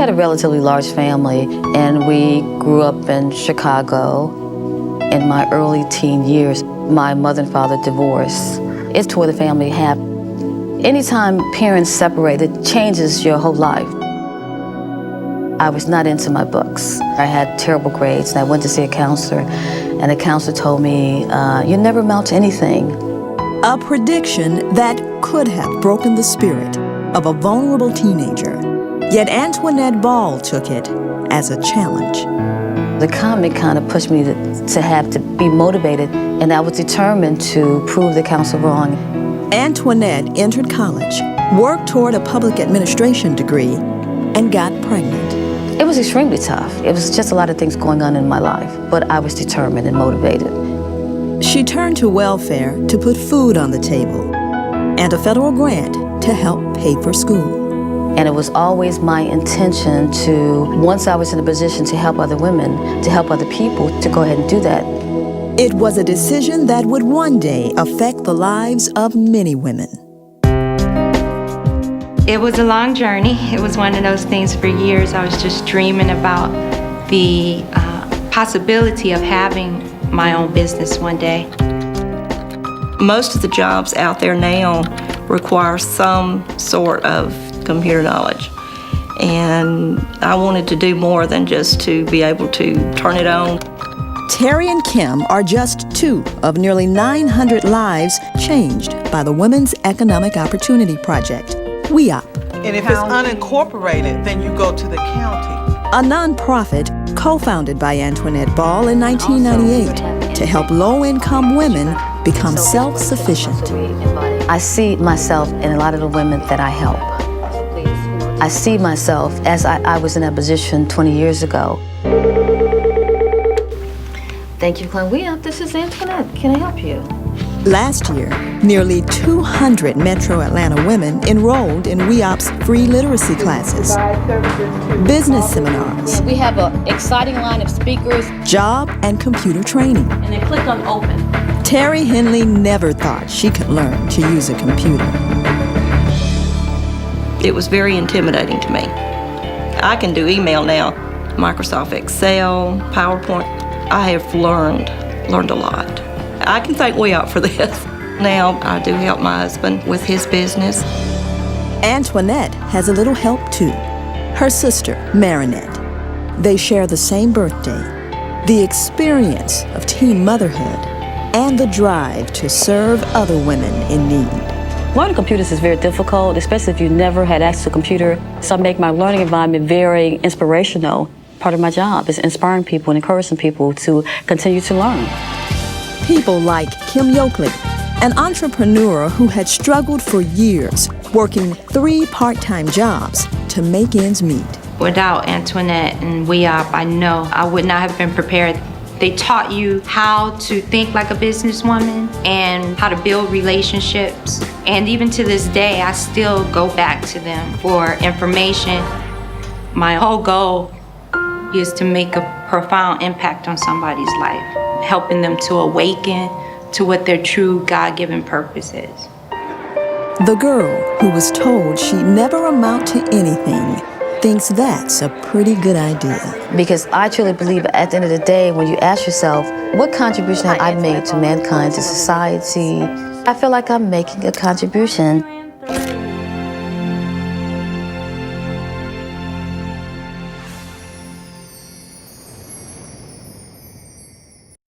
had a relatively large family, and we grew up in Chicago. In my early teen years, my mother and father divorced. It tore the family half. Anytime parents separate, it changes your whole life. I was not into my books. I had terrible grades, and I went to see a counselor, and the counselor told me, "You never amount to anything." A prediction that could have broken the spirit of a vulnerable teenager. Yet Antoinette Ball took it as a challenge. The comment kind of pushed me to have to be motivated, and I was determined to prove the counselor wrong. Antoinette entered college, worked toward a public administration degree, and got pregnant. It was extremely tough. It was just a lot of things going on in my life, but I was determined and motivated. She turned to welfare to put food on the table and a federal grant to help pay for school. And it was always my intention to, once I was in a position to help other women, to help other people, to go ahead and do that. It was a decision that would one day affect the lives of many women. It was a long journey. It was one of those things for years I was just dreaming about the possibility of having my own business one day. Most of the jobs out there now require some sort of computer knowledge. And I wanted to do more than just to be able to turn it on. Terry and Kim are just two of nearly 900 lives changed by the Women's Economic Opportunity Project, WEOP. And if it's unincorporated, then you go to the county. A nonprofit co-founded by Antoinette Ball in 1998 to help low-income women become self-sufficient. I see myself in a lot of the women that I help. I see myself as I was in that position 20 years ago. Thank you, Glenn. WEOP, this is Antoinette. Can I help you? Last year, nearly 200 Metro Atlanta women enrolled in WEOP's free literacy classes, business seminars, We have an exciting line of speakers. job and computer training. And then click on open. Terry Henley never thought she could learn to use a computer. It was very intimidating to me. I can do email now, Microsoft Excel, PowerPoint. I have learned a lot. I can thank WEOP for this. Now I do help my husband with his business. Antoinette has a little help too. Her sister, Marinette. They share the same birthday, the experience of teen motherhood, and the drive to serve other women in need. Learning computers is very difficult, especially if you never had access to a computer. So I make my learning environment very inspirational. Part of my job is inspiring people and encouraging people to continue to learn. People like Kim Yoakley, an entrepreneur who had struggled for years, working 3 part-time jobs to make ends meet. Without Antoinette and WEOP, I know I would not have been prepared. They taught you how to think like a businesswoman and how to build relationships. And even to this day, I still go back to them for information. My whole goal is to make a profound impact on somebody's life, helping them to awaken to what their true God-given purpose is. The girl who was told she'd never amount to anything thinks that's a pretty good idea. Because I truly believe at the end of the day, when you ask yourself, what contribution have I made to mankind, to society? I feel like I'm making a contribution.